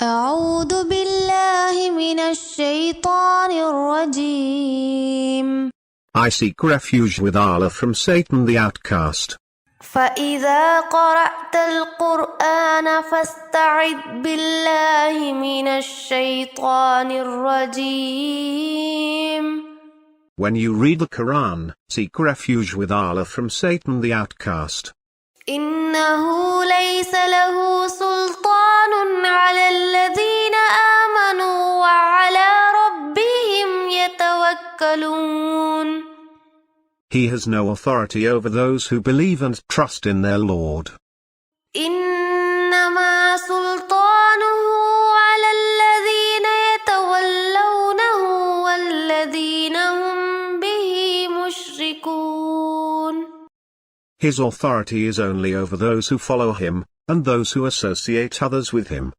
أعوذ بالله من الشيطان الرجيم. I seek refuge with Allah from Satan the outcast. فإذا قرأت القرآن فاستعذ بالله من الشيطان الرجيم. When you read the Quran, seek refuge with Allah from Satan the outcast. إنه ليس له سلطان على الذين آمنوا وعلى ربهم يتوكلون. He has no authority over those who believe and trust in their Lord. إنما سلطانه على الذين يتولونه والذين هم به مشركون. His authority is only over those who follow him, and those who associate others with him.